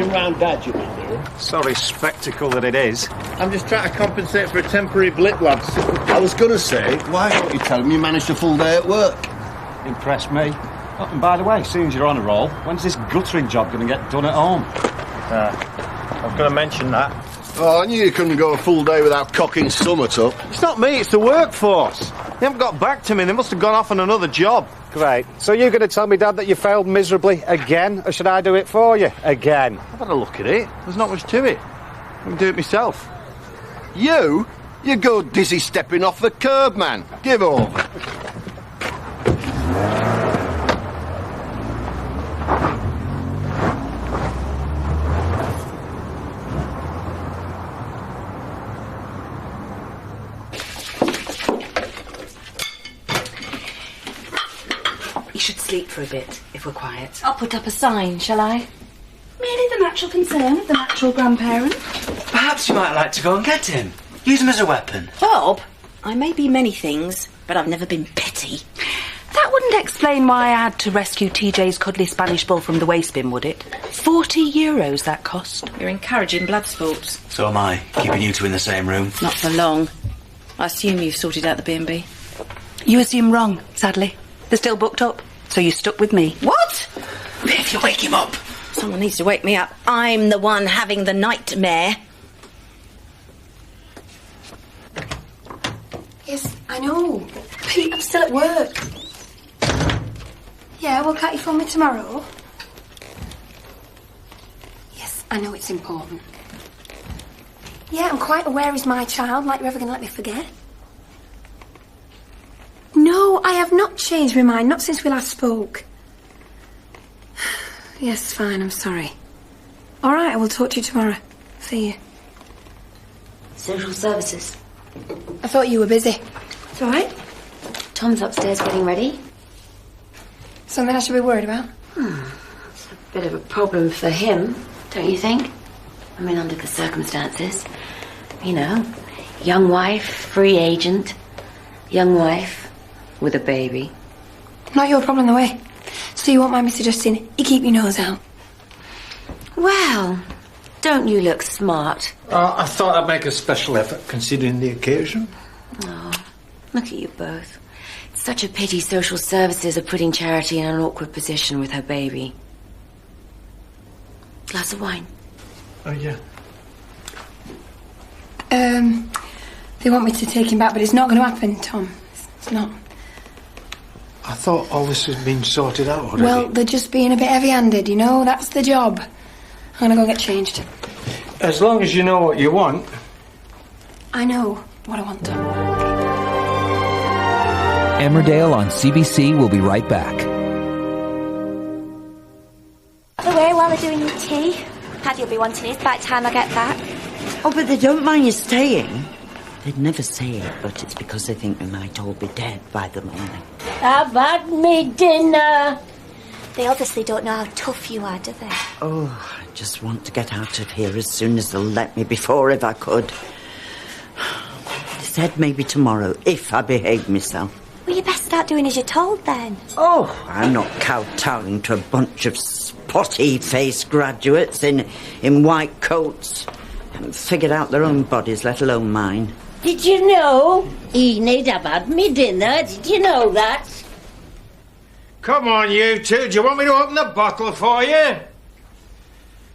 looking round Dad, you mean, dear? Sorry spectacle that it is. I'm just trying to compensate for a temporary blip, lads. I was going to say, why don't you tell him you managed a full day at work? Impress me. Oh, and by the way, as soon as you're on a roll, when's this guttering job going to get done at home? I was going to mention that. Oh, I knew you couldn't go a full day without cocking Summit up. It's not me, it's the workforce. They haven't got back to me. They must have gone off on another job. Great. So you're going to tell me, Dad, that you failed miserably again, or should I do it for you again? I've had a look at it. There's not much to it. I can do it myself. You? You go dizzy stepping off the curb, man. Give over. Sleep for a bit, if we're quiet. I'll put up a sign, shall I? Merely the natural concern of the natural grandparent. Perhaps you might like to go and get him. Use him as a weapon. Bob, I may be many things, but I've never been petty. That wouldn't explain why I had to rescue TJ's cuddly Spanish bull from the waste bin, would it? €40 that cost. You're encouraging blood sports. So am I, keeping you two in the same room. Not for long. I assume you've sorted out the B&B. You assume wrong, sadly. They're still booked up. So you stuck with me. What? If you wake him up. Someone needs to wake me up. I'm the one having the nightmare. Yes, I know. Pete, I'm still at work. Yeah, well, can't you phone me tomorrow? Yes, I know it's important. Yeah, I'm quite aware he's my child, like you're ever going to let me forget. No, I have not changed my mind, not since we last spoke. Yes, fine, I'm sorry. All right, I will talk to you tomorrow. See you. Social services. I thought you were busy. It's all right. Tom's upstairs getting ready. Something I should be worried about? It's a bit of a problem for him, don't you think? I mean, under the circumstances. You know, young wife, free agent, young wife with a baby. Not your problem, the way. So you won't mind me suggesting you keep your nose out? Well, don't you look smart? I thought I'd make a special effort, considering the occasion. Oh, look at you both. It's such a pity social services are putting Charity in an awkward position with her baby. Glass of wine? Oh, yeah. They want me to take him back, but it's not going to happen, Tom. It's not. I thought all this has been sorted out already. Well, they're just being a bit heavy-handed, you know? That's the job. I'm going to go get changed. As long as you know what you want. I know what I want, Tom. Emmerdale on CBC will be right back. Away while they're doing your tea. Paddy'll be wanting his by the time I get back. Oh, but they don't mind you staying. They'd never say it, but it's because they think we might all be dead by the morning. I've had me dinner. They obviously don't know how tough you are, do they? Oh, I just want to get out of here as soon as they'll let me before, if I could. They said maybe tomorrow, if I behave myself. Well, you best start doing as you're told, then. Oh, I'm not kowtowing to a bunch of spotty-faced graduates in white coats. Haven't figured out their own bodies, let alone mine. Did you know? Enid, I've had me dinner. Did you know that? Come on, you two. Do you want me to open the bottle for you?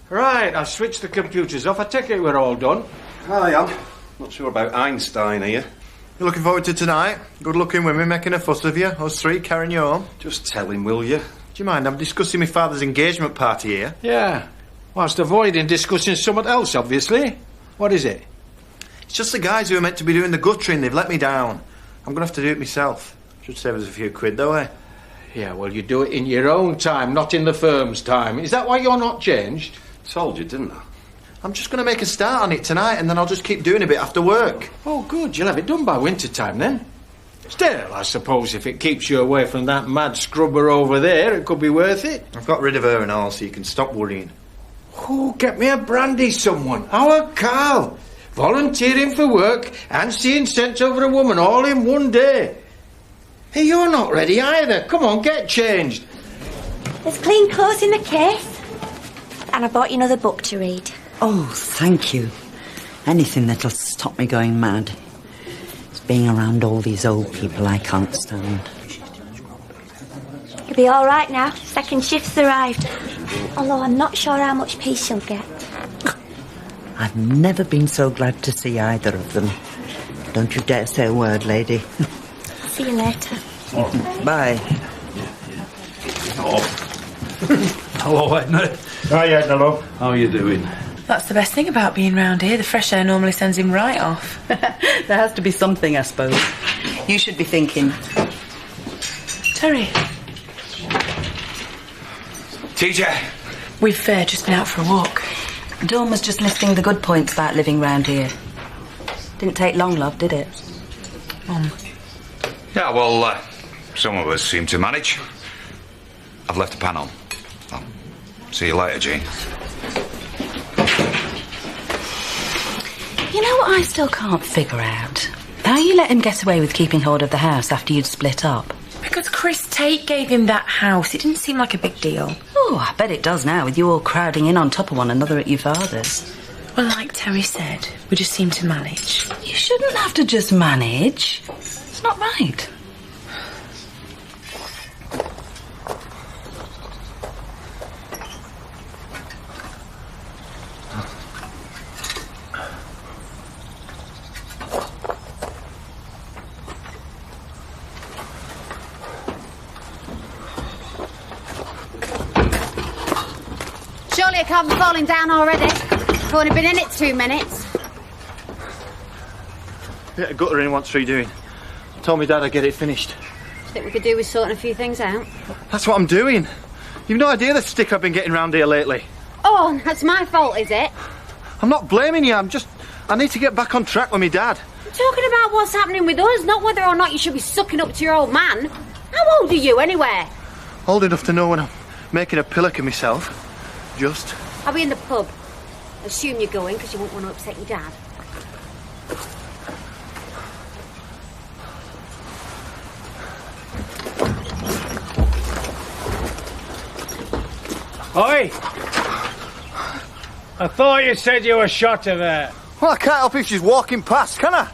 Right, I've switched the computers off. I take it we're all done. I am. Not sure about Einstein here. You looking forward to tonight? Good-looking women making a fuss of you. Us three carrying you home. Just tell him, will you? Do you mind? I'm discussing my father's engagement party here. Yeah. Whilst avoiding discussing something else, obviously. What is it? It's just the guys who are meant to be doing the guttering. They've let me down. I'm going to have to do it myself. Should save us a few quid, though, eh? Yeah, well, you do it in your own time, not in the firm's time. Is that why you're not changed? Told you, didn't I? I'm just going to make a start on it tonight, and then I'll just keep doing a bit after work. Oh, good. You'll have it done by winter time, then. Still, I suppose if it keeps you away from that mad scrubber over there, it could be worth it. I've got rid of her and all, so you can stop worrying. Oh, get me a brandy, someone. Our Carl. Volunteering for work and seeing sense over a woman all in one day. Hey, you're not ready either. Come on, get changed. There's clean clothes in the case. And I bought you another book to read. Oh, thank you. Anything that'll stop me going mad. It's being around all these old people I can't stand. You'll be all right now. Second shift's arrived. Although I'm not sure how much peace you'll get. I've never been so glad to see either of them. Don't you dare say a word, lady. See you later. Bye. Hello, Edna. Hi, Edna, love. How are you doing? That's the best thing about being round here. The fresh air normally sends him right off. There has to be something, I suppose. You should be thinking. Terry. TJ. We've just been out for a walk. Dawn was just listing the good points about living round here. Didn't take long, love, did it? Yeah, well, some of us seem to manage. I've left a pan on. I'll see you later, Jean. You know what I still can't figure out? How you let him get away with keeping hold of the house after you'd split up? Because Chris Tate gave him that house. It didn't seem like a big deal. Oh, I bet it does now, with you all crowding in on top of one another at your father's. Well, like Terry said, we just seem to manage. You shouldn't have to just manage. It's not right. Surely I can't be falling down already. I've only been in it 2 minutes. Bit of guttering wants redoing. Told me Dad I'd get it finished. Think we could do with sorting a few things out. That's what I'm doing. You've no idea the stick I've been getting round here lately. Oh, that's my fault, is it? I'm not blaming you, I need to get back on track with me Dad. I'm talking about what's happening with us, not whether or not you should be sucking up to your old man. How old are you, anyway? Old enough to know when I'm making a pillock of myself. Just. I'll be in the pub. Assume you're going, because you won't want to upset your dad. Oi! I thought you said you were shot of her. Well, I can't help if she's walking past, can I?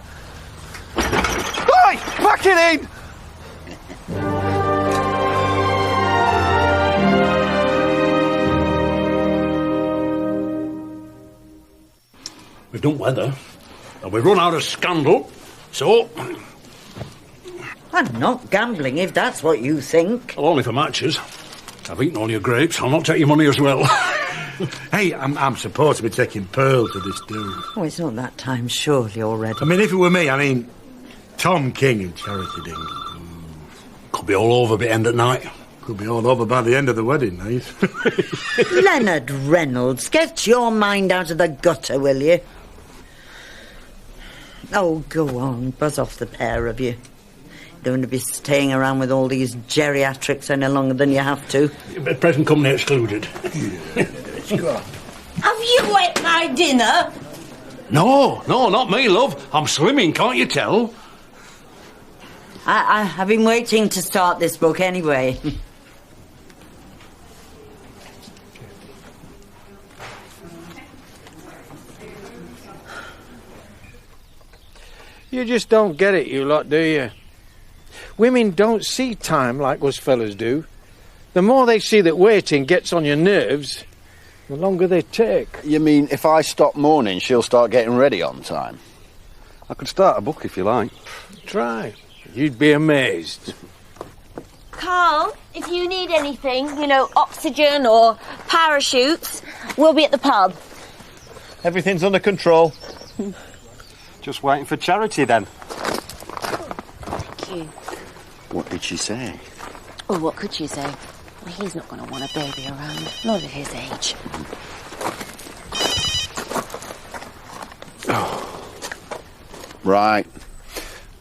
Oi! Pack it in! We've done weather, and we've run out of scandal, so... I'm not gambling, if that's what you think. Well, only for matches. I've eaten all your grapes. I'll not take your money as well. Hey, I'm supposed to be taking Pearl to this dude. Oh, it's not that time, surely, already. I mean, if it were me, Tom King and Charity Dingle. Could be all over by end at night. Could be all over by the end of the wedding night. Leonard Reynolds, get your mind out of the gutter, will you? Oh, go on, buzz off the pair of you. Don't want to be staying around with all these geriatrics any longer than you have to. Present company excluded. Have you ate my dinner? No, not me, love. I'm slimming, can't you tell? I've been waiting to start this book anyway. You just don't get it, you lot, do you? Women don't see time like us fellas do. The more they see that waiting gets on your nerves, the longer they take. You mean if I stop mourning, she'll start getting ready on time? I could start a book if you like. Try. You'd be amazed. Carl, if you need anything, oxygen or parachutes, we'll be at the pub. Everything's under control. Just waiting for Charity then. Thank you. What did she say? Well, what could she say? Well, he's not going to want a baby around, not at his age. Right.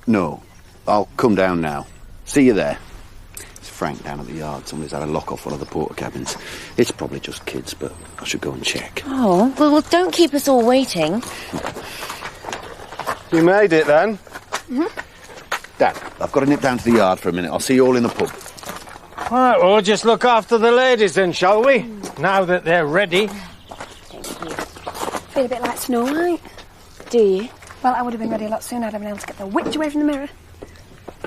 No, I'll come down now. See you there. It's Frank down at the yard. Somebody's had a lock off one of the porter cabins. It's probably just kids, but I should go and check. Oh, well, don't keep us all waiting. You made it then? Dad, I've got to nip down to the yard for a minute. I'll see you all in the pub. All right, well, just look after the ladies then, shall we? Now that they're ready. Feel a bit like Snow White. Do you? Well, I would have been ready a lot sooner. I'd have been able to get the witch away from the mirror.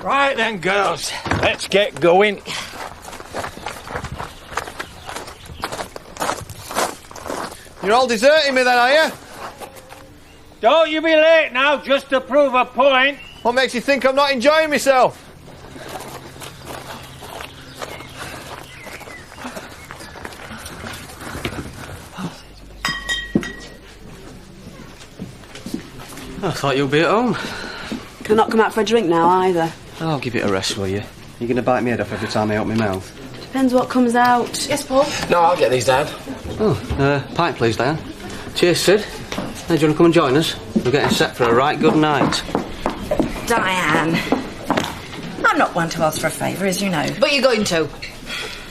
Right then, girls. Let's get going. You're all deserting me then, are you? Don't you be late now, just to prove a point. What makes you think I'm not enjoying myself? I thought you'd be at home. Can I not come out for a drink now, either? I'll give it a rest, will you? You're going to bite me head off every time I open my mouth. Depends what comes out. Yes, Paul? No, I'll get these down. Oh, pint please, Diane. Cheers, Sid. Hey, do you want to come and join us? We're getting set for a right good night. Diane. I'm not one to ask for a favour, as you know. But you're going to.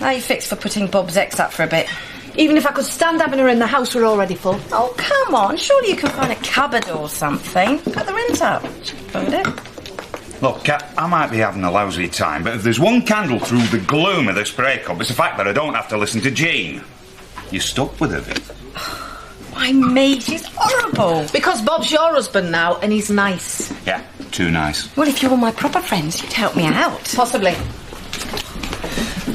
Are you fixed for putting Bob's ex up for a bit? Even if I could stand having her in the house, we're already full. Oh, come on. Surely you can find a cupboard or something. Put the rent up. Food it. Look, I might be having a lousy time, but if there's one candle through the gloom of this breakup, it's the fact that I don't have to listen to Jean. You're stuck with her, Viv. Why me? She's horrible. Because Bob's your husband now, and he's nice. Yeah, too nice. Well, if you were my proper friends, you'd help me out. Possibly.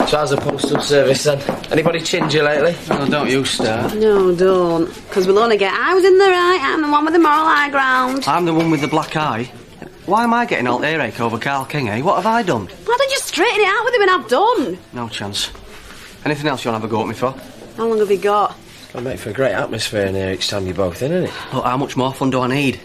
So how's the postal service then? Anybody chinned you lately? Oh, don't you start. No, don't. Because we'll only get I was in the right, I'm the one with the moral high ground. I'm the one with the black eye. Why am I getting all earache over Carl King, eh? What have I done? Why don't you straighten it out with him and have done? No chance. Anything else you want to have a go at me for? How long have you got? It's going to make for a great atmosphere in here each time you're both in, isn't it? Look, how much more fun do I need?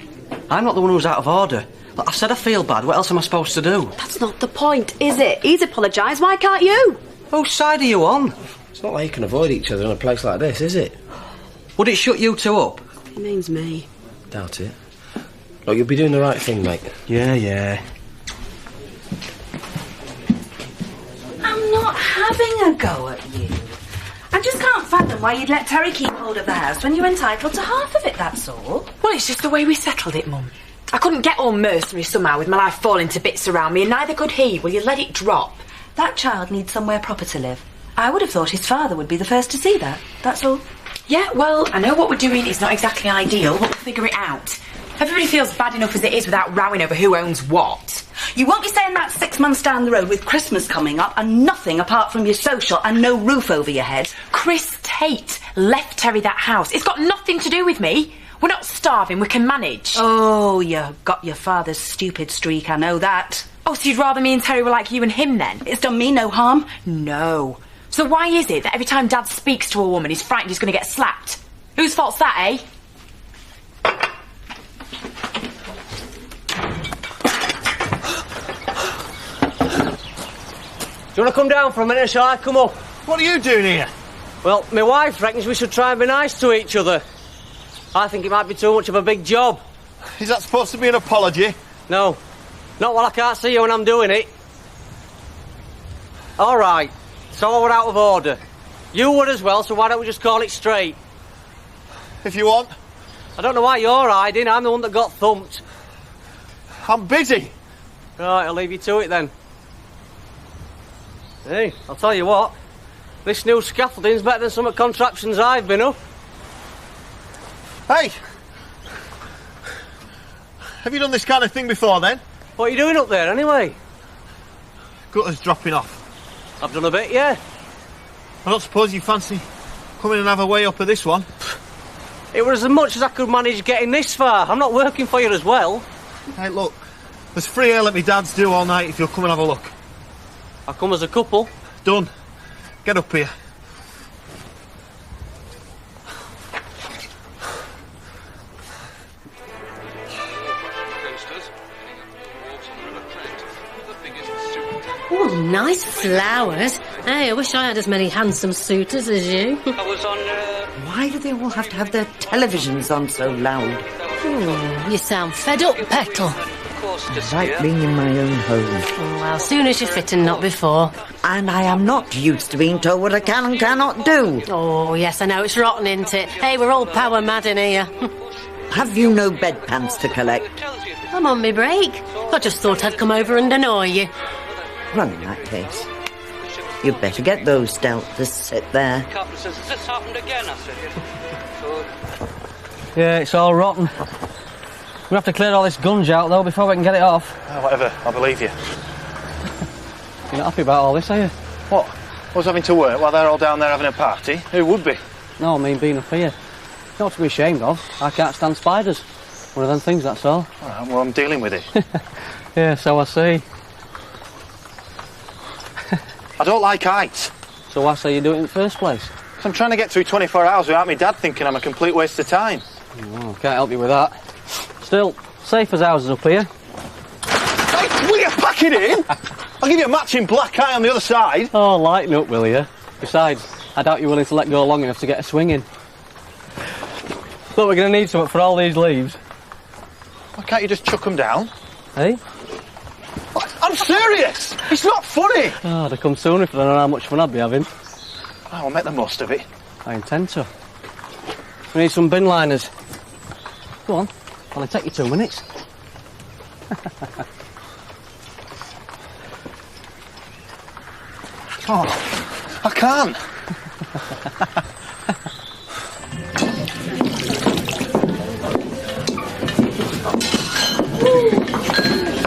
I'm not the one who's out of order. Look, I've said I feel bad. What else am I supposed to do? That's not the point, is it? He's apologised. Why can't you? Whose side are you on? It's not like you can avoid each other in a place like this, is it? Would it shut you two up? He means me. Doubt it. Look, you'll be doing the right thing, mate. Yeah. I'm not having a go at you. I just can't fathom why you'd let Terry keep hold of the house when you're entitled to half of it, that's all. Well, it's just the way we settled it, Mum. I couldn't get all mercenary somehow with my life falling to bits around me, and neither could he. Will you let it drop? That child needs somewhere proper to live. I would have thought his father would be the first to see that, that's all. Yeah, well, I know what we're doing is not exactly ideal, but we'll figure it out. Everybody feels bad enough as it is without rowing over who owns what. You won't be saying that 6 months down the road with Christmas coming up and nothing apart from your social and no roof over your head. Chris Tate left Terry that house. It's got nothing to do with me. We're not starving, we can manage. Oh, you got your father's stupid streak, I know that. Oh, so you'd rather me and Terry were like you and him then? It's done me no harm. No. So why is it that every time Dad speaks to a woman he's frightened he's going to get slapped? Whose fault's that, eh? Do you want to come down for a minute or shall I come up? What are you doing here? Well, my wife reckons we should try and be nice to each other. I think it might be too much of a big job. Is that supposed to be an apology? No. Not while I can't see you when I'm doing it. All right. So we're out of order. You would as well, so why don't we just call it straight? If you want. I don't know why you're hiding. I'm the one that got thumped. I'm busy. Right, I'll leave you to it then. Hey, I'll tell you what. This new scaffolding's better than some of the contraptions I've been up. Hey! Have you done this kind of thing before then? What are you doing up there anyway? Gutters dropping off. I've done a bit, yeah. I don't suppose you fancy coming and have a way up of this one? It was as much as I could manage getting this far. I'm not working for you as well. Hey, look. There's free ale at my dad's do all night if you'll come and have a look. I'll come as a couple. Done. Get up here. Oh, nice flowers. Hey, I wish I had as many handsome suitors as you. I was on, Why do they all have to have their televisions on so loud? You sound fed up, Petal. I like being in my own home. Oh, well, soon as you fit and not before. And I am not used to being told what I can and cannot do. Oh, yes, I know, it's rotten, isn't it? Hey, we're all power mad in here. Have you no bedpans to collect? I'm on my break. I just thought I'd come over and annoy you. Well, in that case, you'd better get those dealt to sit there. Captain says, has this happened again? I said, Yeah, it's all rotten. We'll have to clear all this gunge out, though, before we can get it off. Oh, whatever, I believe you. You're not happy about all this, are you? What? Us having to work while they're all down there having a party? Who would be? No, I mean being up here. Not to be ashamed of. I can't stand spiders. One of them things, that's all. All right, well, I'm dealing with it. Yeah, so I see. I don't like heights. So why say you do it in the first place? I'm trying to get through 24 hours without my dad thinking I'm a complete waste of time. Oh, can't help you with that. Still, safe as houses up here. Hey, will you pack it in? I'll give you a matching black eye on the other side. Oh, lighten up, will you? Besides, I doubt you're willing to let go long enough to get a swing in. Look, we're going to need something for all these leaves. Why can't you just chuck them down? Hey? I'm serious! It's not funny! Oh, they come sooner if I don't know how much fun I'd be having. I'll make the most of it. I intend to. We need some bin liners. Go on, only take you 2 minutes. Oh, I can't.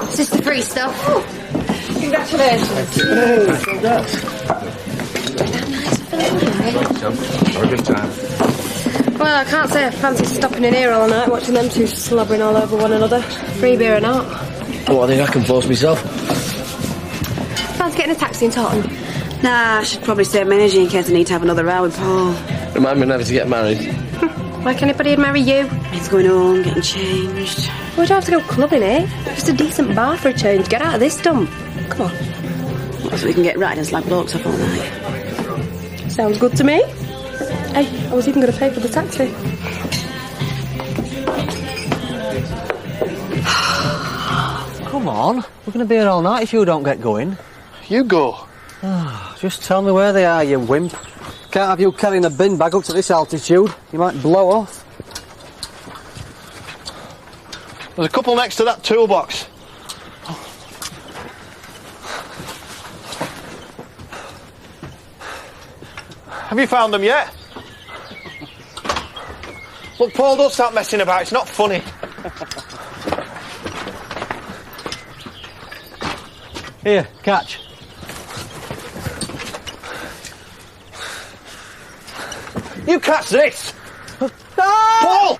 Is this the free stuff? Congratulations. Have a good time. Well, I can't say I fancy stopping in here all night watching them two slobbering all over one another. Free beer or not. What, I think I can force myself? Fancy getting a taxi in Taunton? Nah, I should probably save my energy in case I need to have another row with Paul. Remind me never to get married. Like anybody'd marry you. He's going home, getting changed. We don't have to go clubbing, eh? Just a decent bar for a change. Get out of this dump. Come on. So we can get riders like blokes up all night. Sounds good to me. Hey, I was even going to pay for the taxi. Come on, we're going to be here all night if you don't get going. You go. Just tell me where they are, you wimp. Can't have you carrying a bin bag up to this altitude. You might blow off. There's a couple next to that toolbox. Have you found them yet? Look, Paul, don't start messing about. It's not funny. Here, catch. You catch this! Paul!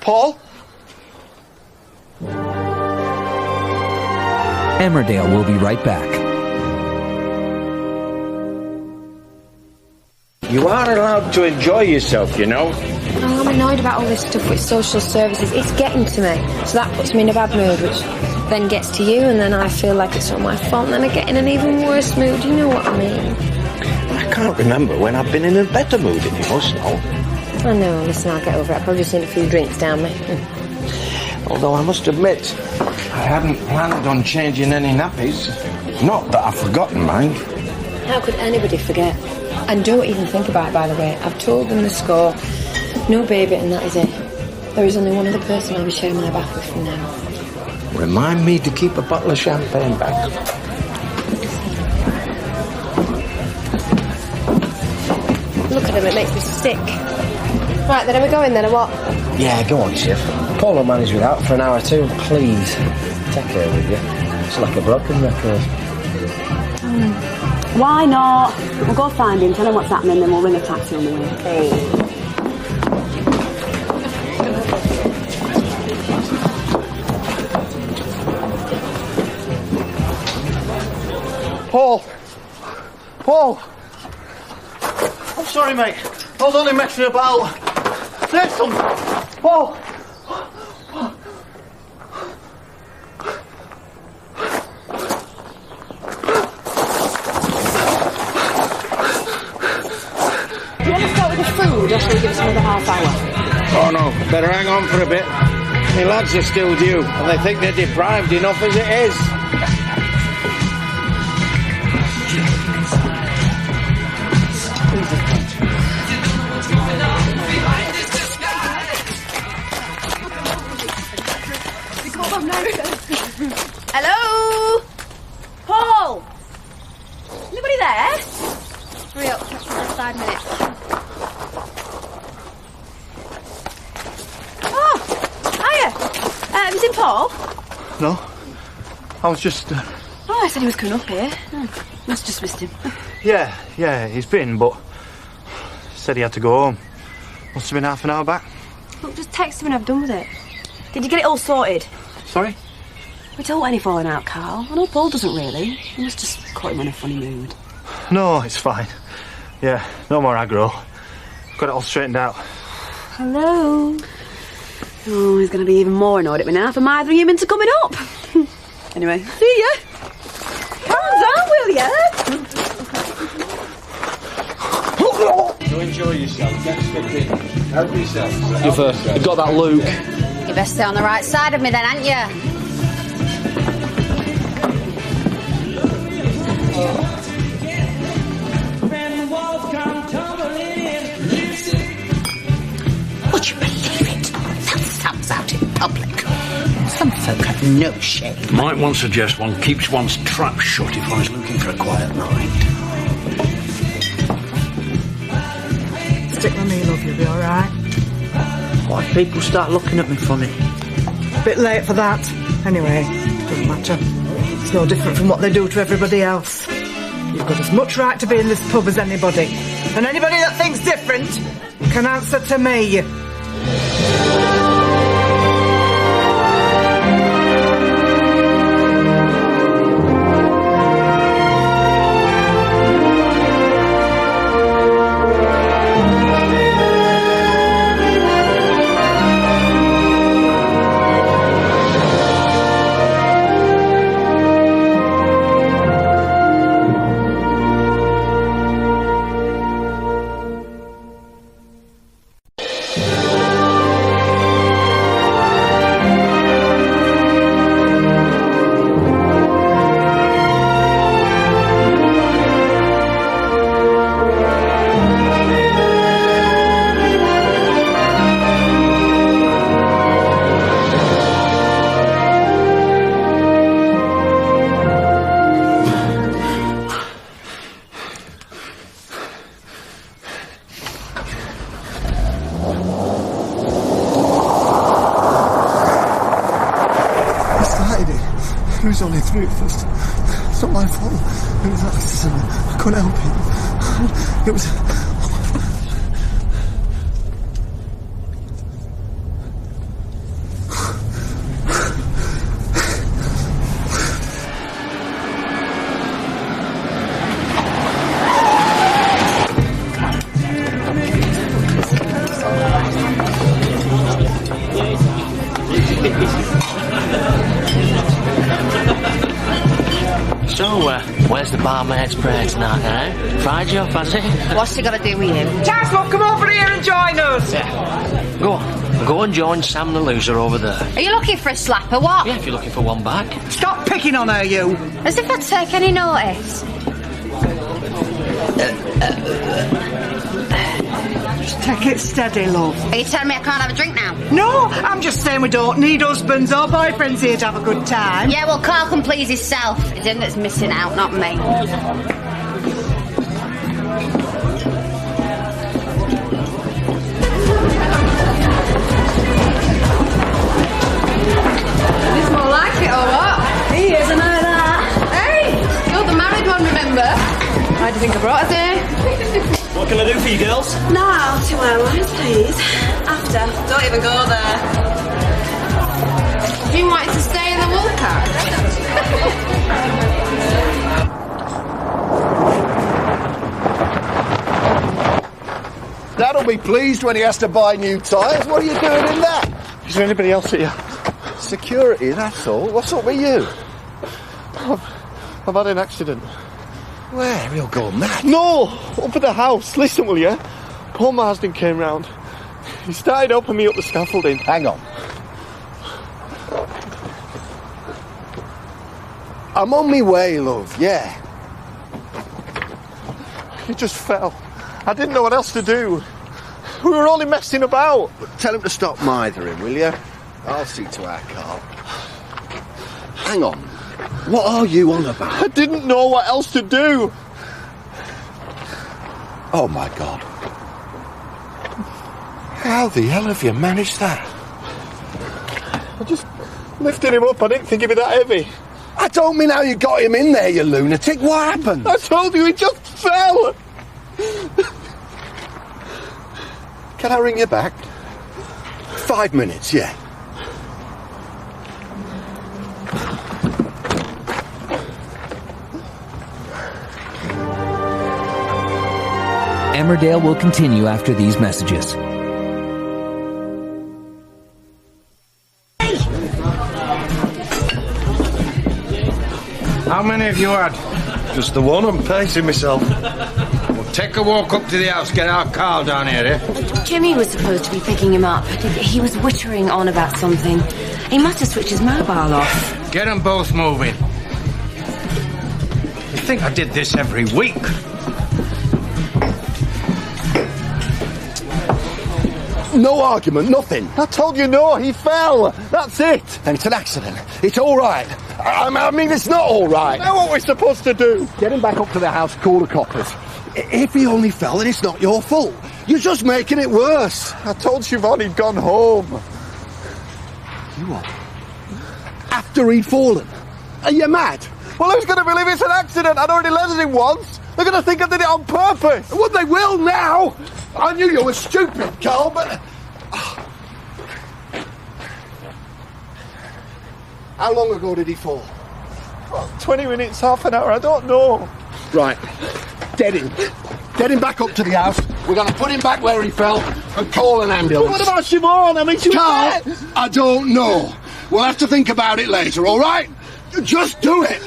Paul? Emmerdale will be right back. You are allowed to enjoy yourself, you know. Oh, I'm annoyed about all this stuff with social services. It's getting to me. So that puts me in a bad mood, which then gets to you, and then I feel like it's all my fault, and then I get in an even worse mood. You know what I mean? I can't remember when I've been in a better mood, if you must know. I know. Listen, I'll get over it. I've probably just need a few drinks down me. Although I must admit, I hadn't planned on changing any nappies. Not that I've forgotten mine. How could anybody forget? And don't even think about it, by the way. I've told them the score. No baby, and that is it. There is only one other person I'll be sharing my bath with from now. Remind me to keep a bottle of champagne back. Look at him, it makes me sick. Right, then are we going then, or what? Yeah, go on, Chef. Paul will manage without for an hour or two. Please, take her with you. It's like a broken record. Why not? We'll go find him, tell him what's happening, then we'll ring a taxi on the way. Hey. Paul! Paul! I'm sorry, mate. I was only messing about. Say something! Paul! Do you want to start with the food, or shall we give us another half hour? Oh no, better hang on for a bit. My lads are still due, and they think they're deprived enough as it is. Hello? Paul? Anybody there? seen Paul? No. I was just... Oh, I said he was coming up here. Must have just missed him. Yeah, he's been, but... Said he had to go home. Must have been half an hour back. Look, just text him when I've done with it. Did you get it all sorted? Sorry? We don't want any falling out, Carl. I know Paul doesn't really. He must just caught him in a funny mood. No, it's fine. Yeah, no more aggro. Got it all straightened out. Hello. Oh, he's going to be even more annoyed at me now for mithering him into coming up. Anyway, see ya. Hands on, will ya? You enjoy yourself. Get stuck in. Help yourself. You've got that Luke. You best stay on the right side of me then, ain't you? Would you believe it? That Sam's out in public. Some folk have no shame. Might one suggest one keeps one's trap shut if one's looking for a quiet night? Stick with me, love, you'll be alright. Why people start looking at me funny? Bit late for that. Anyway, doesn't matter. It's no different from what they do to everybody else. You've got as much right to be in this pub as anybody. And anybody that thinks different can answer to me. He was only through first. It's not my fault. It was an accident. I couldn't help it. It was... So, where's the barmaid's prayer tonight, eh? Fried you up, has he? What's he got to do with you? Jazz, love, come over here and join us! Yeah. Go on. Go and join Sam the loser over there. Are you looking for a slap or what? Yeah, if you're looking for one back. Stop picking on her, you! As if I'd take any notice. Just take it steady, love. Are you telling me I can't have a drink now? No, I'm just saying we don't need husbands or boyfriends here to have a good time. Yeah, well, Carl can please himself. It's him that's missing out, not me. It's more like it, or what? He is, I know that. Hey, you're the married one, remember? Why do you think I brought us here? What can I do for you girls? Now, 2 hours, please. After. Don't even go there. Do you want to stay in the wool cart? Dad'll be pleased when he has to buy new tyres. What are you doing in that? Is there anybody else here? Security, that's all. What's up with you? I've had an accident. Where? He'll go mad. No! Up at the house. Listen, will you? Paul Marsden came round. He started helping me up the scaffolding. Hang on. I'm on my way, love, yeah. He just fell. I didn't know what else to do. We were only messing about. But tell him to stop mithering, will you? I'll see to our car. Hang on. What are you on about? I didn't know what else to do. Oh, my God. How the hell have you managed that? I just Lifting him up, I didn't think he'd be that heavy. I don't mean how you got him in there, you lunatic. What happened? I told you, he just fell. Can I ring you back? 5 minutes, yeah. Emmerdale will continue after these messages. How many have you had? Just the one. I'm pacing myself. Well, take a walk up to the house, get our Carl down here, eh? Jimmy was supposed to be picking him up. He was wittering on about something. He must have switched his mobile off. Get them both moving. You think I did this every week? No argument, nothing. I told you no, he fell. That's it. And it's an accident. It's all right. I mean, it's not all right. Now what we're supposed to do? Get him back up to the house, call the coppers. If he only fell, then it's not your fault. You're just making it worse. I told Siobhan he'd gone home. You what? After he'd fallen? Are you mad? Well, who's going to believe it's an accident? I'd already landed him once. They're going to think I did it on purpose. Well, they will now. I knew you were stupid, Carl, but... How long ago did he fall? Well, 20 minutes, half an hour, I don't know. Right. Get him. Get him back up to the house. We're going to put him back where he fell and call an ambulance. But what about Siobhan? I mean, she was Carl, there. I don't know. We'll have to think about it later, all right? Just do it.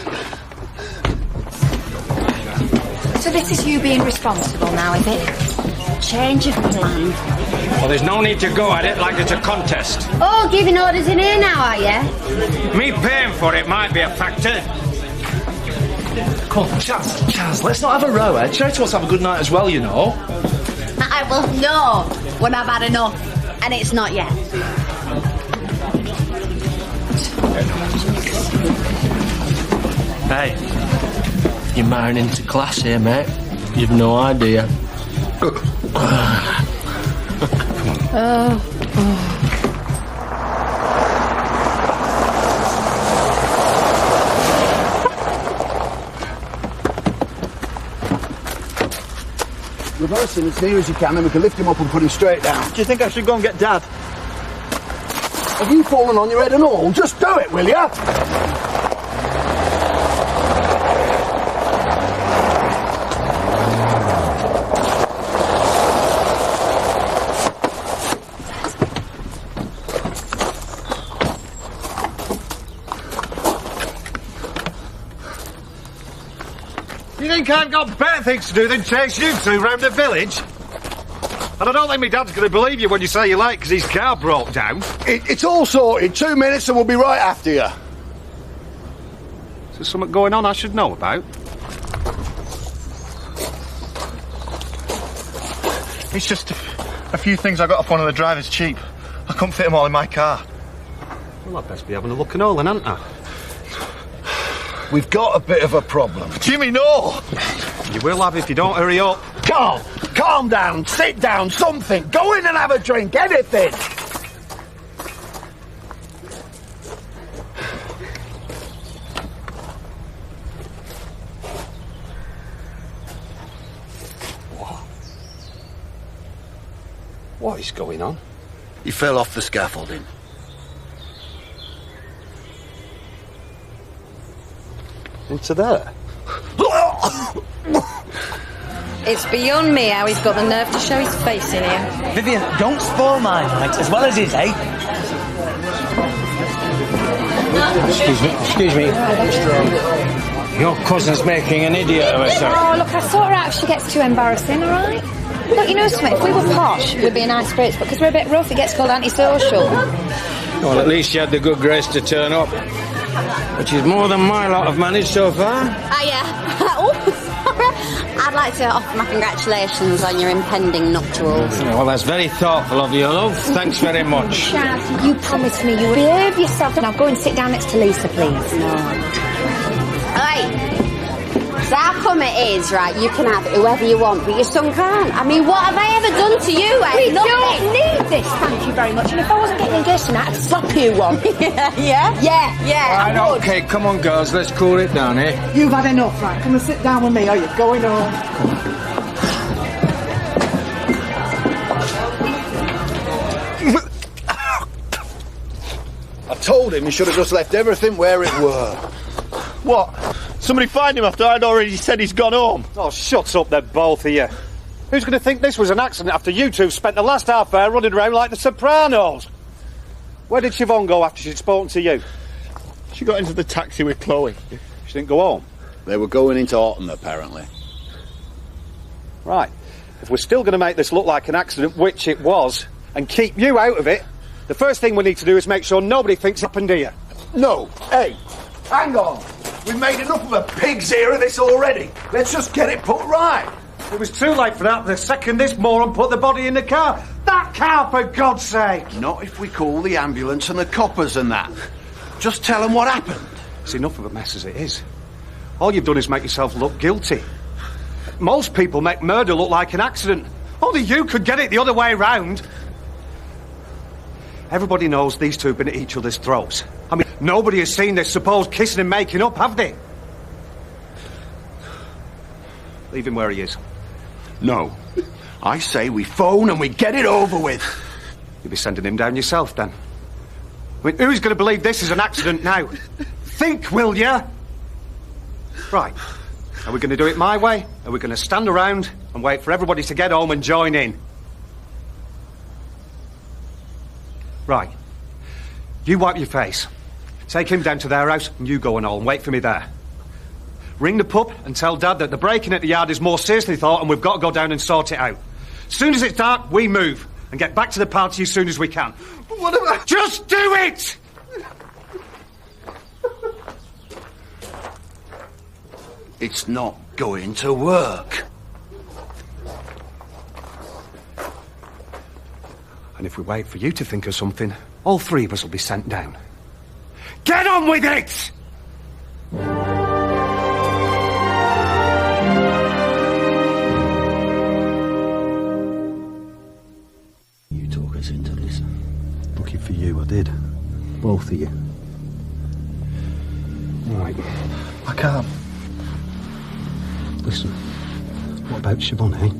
So this is you being responsible now, is it? Change of plan. Well, there's no need to go at it like it's a contest. Oh, giving orders in here now, are you? Me paying for it might be a factor. Come on, Chaz, let's not have a row, eh? Charity wants to have a good night as well, you know. I will know when I've had enough, and it's not yet. Hey, you're marrying into class here, mate. You've no idea. Reverse him as near as you can, and we can lift him up and put him straight down. Do you think I should go and get Dad? Have you fallen on your head and all? Just do it, will ya? You think I've got better things to do than chase you two round the village? And I don't think my dad's going to believe you when you say you're late because his car broke down. It's all sorted. 2 minutes and we'll be right after you. Is there something going on I should know about? It's just a few things I got off one of the drivers cheap. I couldn't fit them all in my car. Well, I'd best be having a look and all then, hadn't I? We've got a bit of a problem. Jimmy, no! You will have if you don't hurry up. Carl, calm down, sit down, something. Go in and have a drink, anything. What is going on? He fell off the scaffolding. Into there? It's beyond me how he's got the nerve to show his face in here. Vivian, don't spoil my night as well as his, eh? Excuse me. Your cousin's making an idiot of herself. Oh, look, I sort her out if she gets too embarrassing, all right? Look, you know something, if we were posh, we'd be in nice spirits, but because we're a bit rough, it gets called antisocial. Well, at least you had the good grace to turn up. Which is more than my lot have managed so far. Yeah. Oh, sorry. I'd like to offer my congratulations on your impending nuptials. Well, that's very thoughtful of you, love. Thanks very much. Chaz, you promised me you would behave yourself. Now go and sit down next to Lisa, please. No. Right. So how come it is, right, you can have whoever you want, but your son can't? I mean, what have I ever done to you, eh? We Nothing. don't need this, thank you very much. And if I wasn't getting engaged tonight, I'd slap you one. Yeah. Right, I would. OK, come on, girls, let's cool it down, eh? You've had enough, right? Come and sit down with me, or you're going home. I told him he should have just left everything where it were. What? Somebody find him after I'd already said he's gone home? Oh, shut up then, both of you. Who's going to think this was an accident after you two spent the last half hour running around like the Sopranos? Where did Siobhan go after she'd spoken to you? She got into the taxi with Chloe. She didn't go home? They were going into Autumn, apparently. Right. If we're still going to make this look like an accident, which it was, and keep you out of it, the first thing we need to do is make sure nobody thinks it happened here. No. Hey, hang on. We've made enough of a pig's ear of this already. Let's just get it put right. It was too late for that the second this moron put the body in the car. That car, for God's sake! Not if we call the ambulance and the coppers and that. Just tell them what happened. It's enough of a mess as it is. All you've done is make yourself look guilty. Most people make murder look like an accident. Only you could get it the other way round. Everybody knows these two have been at each other's throats. I mean, nobody has seen this supposed kissing and making up, have they? Leave him where he is. No. I say we phone and we get it over with. You'll be sending him down yourself, then. I mean, who's going to believe this is an accident now? Think, will ya? Right. Are we going to do it my way? Are we going to stand around and wait for everybody to get home and join in? Right. You wipe your face. Take him down to their house and you go and all and wait for me there. Ring the pub and tell Dad that the break-in at the yard is more seriously thought and we've got to go down and sort it out. As soon as it's dark, we move and get back to the party as soon as we can. What about... Just do it! It's not going to work. And if we wait for you to think of something, all three of us will be sent down. Get on with it! You talk us into this. Lucky for you, I did. Both of you. Right. I can't. Listen, what about Siobhan, eh?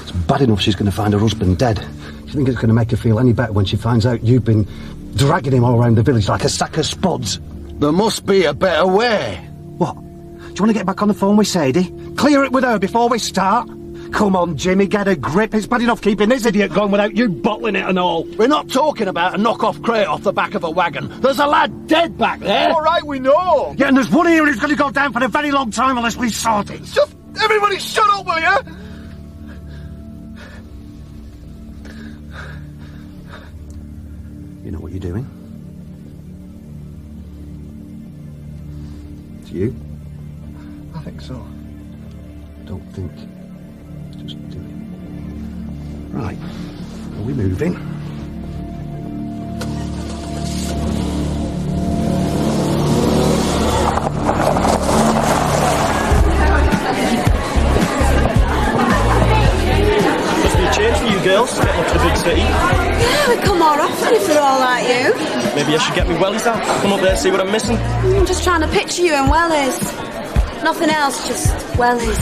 It's bad enough she's going to find her husband dead. Do you think it's going to make her feel any better when she finds out you've been dragging him all around the village like a sack of spuds? There must be a better way. What? Do you want to get back on the phone with Sadie? Clear it with her before we start? Come on, Jimmy, get a grip. It's bad enough keeping this idiot going without you bottling it and all. We're not talking about a knock-off crate off the back of a wagon. There's a lad dead back there. All right, we know. Yeah, and there's one here who's going to go down for a very long time unless we sort it. Just everybody shut up, will you? You know what you're doing? It's you. I think so. Don't think. Just do it. Right. Are we moving? Must be a change for you girls, getting up to the big city. Yeah, we come more often if we're all like you. Maybe I should get me wellies out. Come up there, see what I'm missing. I'm just trying to picture you in wellies. Nothing else, just wellies.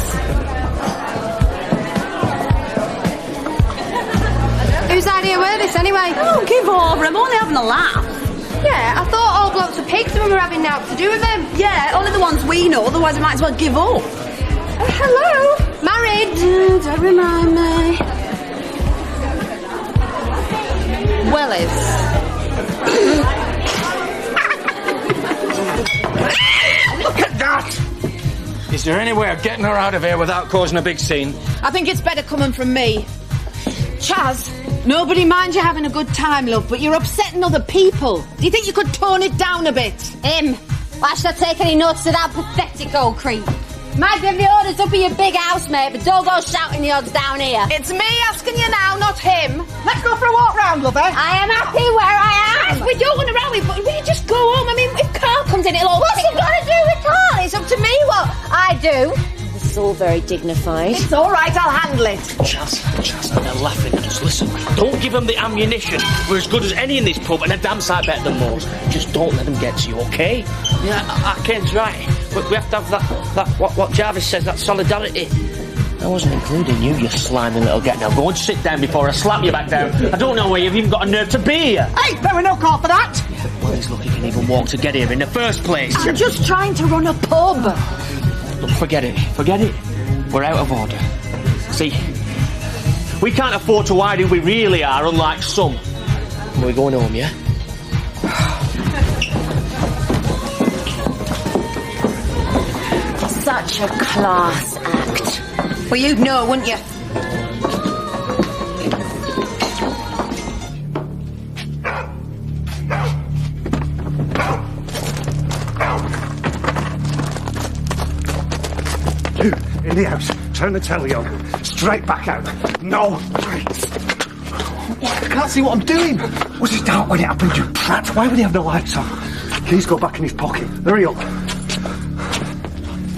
Whose idea were this anyway? Oh, give over, I'm only having a laugh. Yeah, I thought all blokes were pigs and we were having naught to do with them. Yeah, only the ones we know, otherwise we might as well give up. Hello? Married? Don't remind me. Wellies. Look at that! Is there any way of getting her out of here without causing a big scene? I think it's better coming from me. Chaz, nobody minds you having a good time, love, but you're upsetting other people. Do you think you could tone it down a bit? Why should I take any notice of that pathetic old creep? Might give the orders up at your big house, mate, but don't go shouting the odds down here. It's me asking you now, not him. Let's go for a walk round, lover. I am happy where I am. Yes, we don't want to row, but will you just go home? I mean, if Carl comes in, it'll all... What's it got to do with Carl? It's up to me what I do. This is all very dignified. It's all right, I'll handle it. Chaz, they're laughing at us. Charles, listen. Don't give them the ammunition. We're as good as any in this pub and a damn sight better than most. Just don't let them get to you, OK? Yeah, Ken's right. But we have to have what Jarvis says, that solidarity. I wasn't including you, you slimy little get. Now go and sit down before I slap you back down. I don't know where you've even got a nerve to be here. Hey, there were no call for that. Well, he's lucky he can even walk to get here in the first place. I'm just trying to run a pub. Look, forget it. Forget it. We're out of order. See, we can't afford to hide who we really are, unlike some. We're going home, yeah? Such a class act. Well, you'd know, wouldn't you? You, in the house, turn the telly on. Straight back out. No breaks. I can't see what I'm doing. Was it dark when it happened, you prat? Why would he have the lights on? Keys go back in his pocket. Hurry up.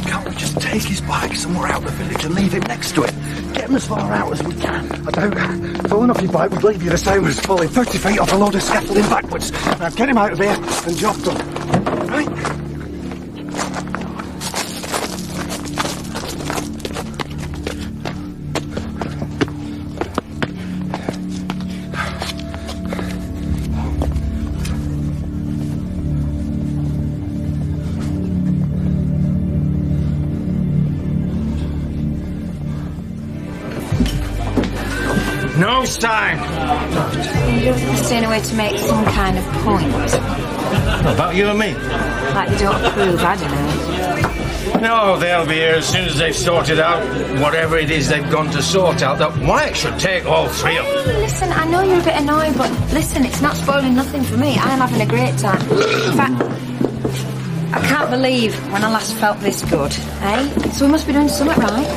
Can't we just take his bike somewhere out of the village and leave him next to it? Get him as far out as we can. I doubt falling off your bike would leave you the same as falling 30 feet off a load of scaffolding backwards. Now get him out of here and job done. Right? No sign. You're staying away to make some kind of point. About you and me? Like you don't approve, I don't know. No, they'll be here as soon as they've sorted out whatever it is they've gone to sort out. That Mike should take all three of them. Hey, listen, I know you're a bit annoyed, but listen, it's not spoiling nothing for me. I'm having a great time. In fact, I can't believe when I last felt this good, eh? So we must be doing something right.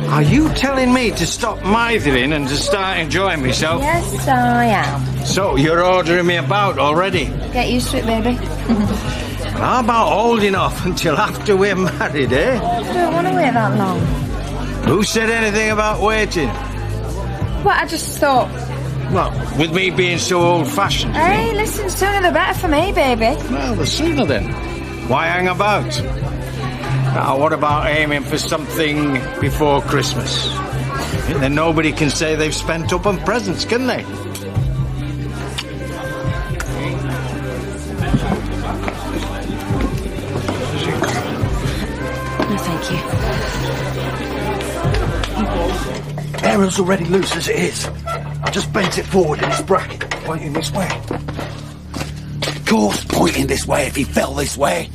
Are you telling me to stop mithering and to start enjoying myself? Yes, I am. So, you're ordering me about already? Get used to it, baby. How about holding off until after we're married, eh? I don't want to wait that long. Who said anything about waiting? Well, I just thought... Well, with me being so old-fashioned, you Hey, mean? listen, sooner the better for me, baby. Well, the sooner then. Why hang about? Now, what about aiming for something before Christmas? Then nobody can say they've spent up on presents, can they? No, thank you. Arrow's already loose as it is. I just bent it forward in its bracket, pointing this way. Of course, pointing this way if he fell this way.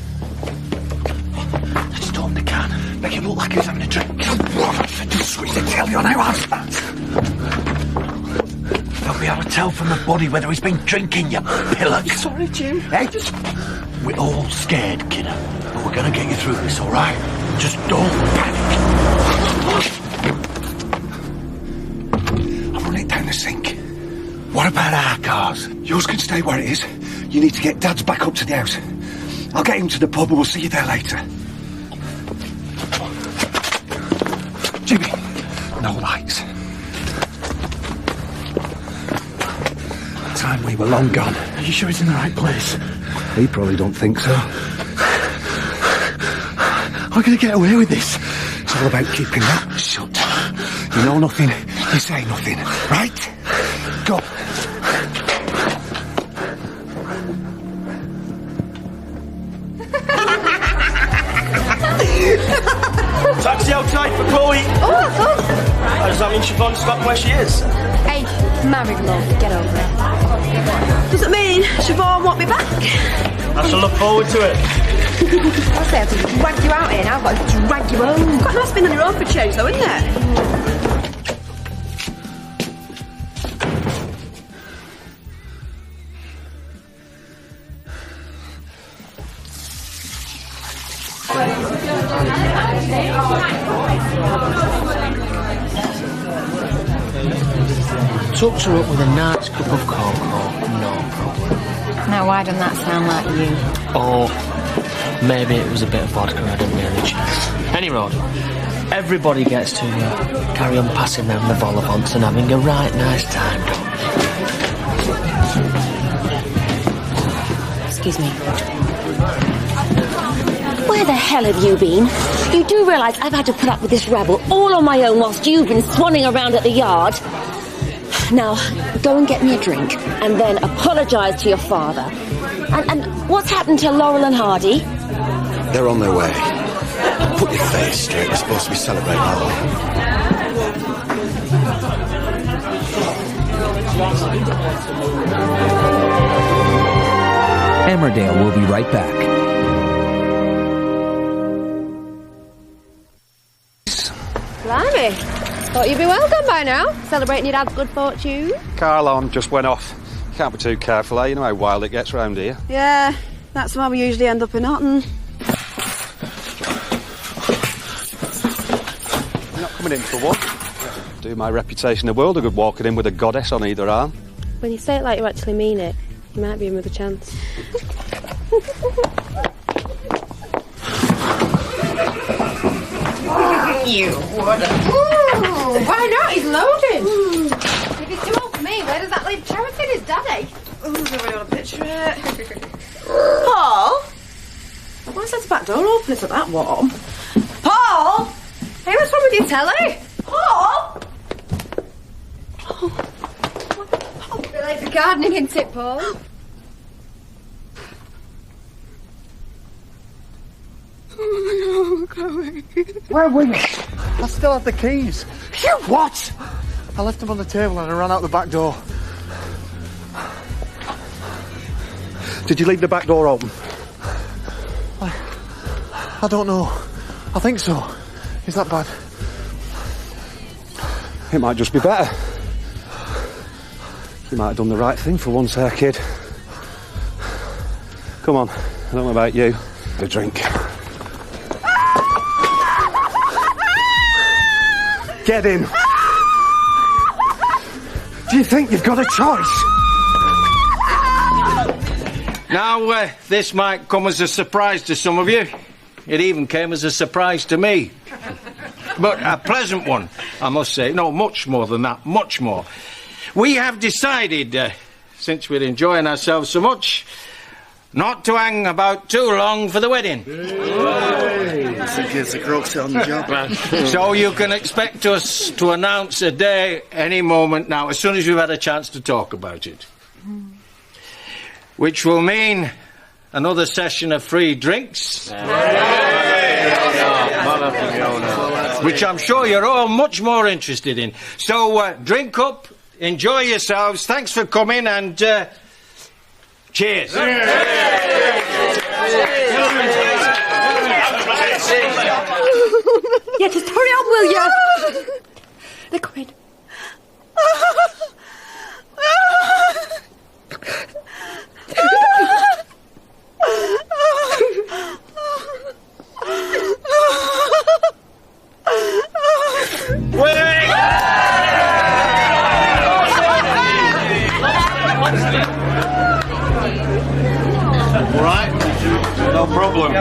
Just open the can. Make him look like he was having a drink. Just squeeze the telly on. How hard's that? They'll be able to tell from the body whether he's been drinking, you pillock. Sorry, Jim. Hey, we're all scared, kiddo. But we're going to get you through this, all right? Just don't panic. I've run it down the sink. What about our cars? Yours can stay where it is. You need to get Dad's back up to the house. I'll get him to the pub and we'll see you there later. Jimmy, no lights. Time we were long gone. Are you sure he's in the right place? He probably don't think so. I'm going to get away with this. It's all about keeping that shut. You know nothing, you say nothing, right? Go. Taxi outside for Chloe. Oh, good. Does that mean Siobhan's forgotten where she is? Hey, married love, get over it. Does it mean Siobhan won't be back? I shall look forward to it. I'll say I have to drag you out here now, I've got to drag you home. Quite nice being on your own for a change, though, isn't it? Tucks her up with a nice cup of cocoa, no problem. Now, why doesn't that sound like you? Or maybe it was a bit of vodka I didn't really chance. Any road. Everybody gets to carry on passing round the vol-au-vents and having a right nice time, don't they? Excuse me. Where the hell have you been? You do realise I've had to put up with this rabble all on my own whilst you've been swanning around at the yard? Now, go and get me a drink, and then apologise to your father. And what's happened to Laurel and Hardy? They're on their way. Put your face straight. We're supposed to be celebrating, aren't we? Emmerdale will be right back. Blimey. Thought you'd be well done by now, celebrating your dad's good fortune. Car alarm just went off. Can't be too careful, eh? You know how wild it gets round here. Yeah, that's why we usually end up in Otten. You're not coming in for one. Do my reputation the world a good walking in with a goddess on either arm. When you say it like you actually mean it, you might be in with a chance. You would. Why not? He's loaded. If he's too old for me, where does that leave Charity and his daddy? Ooh, we want to picture it. Paul? Why is that back door open? It's not that warm. Paul! Hey, what's wrong with your telly? Paul! A bit like the gardening, isn't it, Paul? Where were you? I still had the keys. You what? I left them on the table and I ran out the back door. Did you leave the back door open? I don't know. I think so. Is that bad? It might just be better. You might have done the right thing for once there, kid. Come on, I don't know about you. A drink. Get in. Do you think you've got a choice? Now, this might come as a surprise to some of you. It even came as a surprise to me. But a pleasant one, I must say. No, much more than that, much more. We have decided, since we're enjoying ourselves so much, not to hang about too long for the wedding. That's against the crooks on the job. So you can expect us to announce a day any moment now, as soon as we've had a chance to talk about it. Which will mean another session of free drinks. Which I'm sure you're all much more interested in. So drink up, enjoy yourselves, thanks for coming, and cheers. Yeah, just hurry up, will you? They're coming. Right, no problem.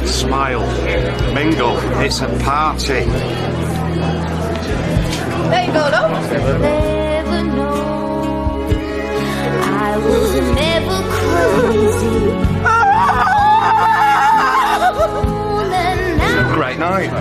Smile, mingle, it's a party. There you go, love. Never know. I was never crazy. Great night.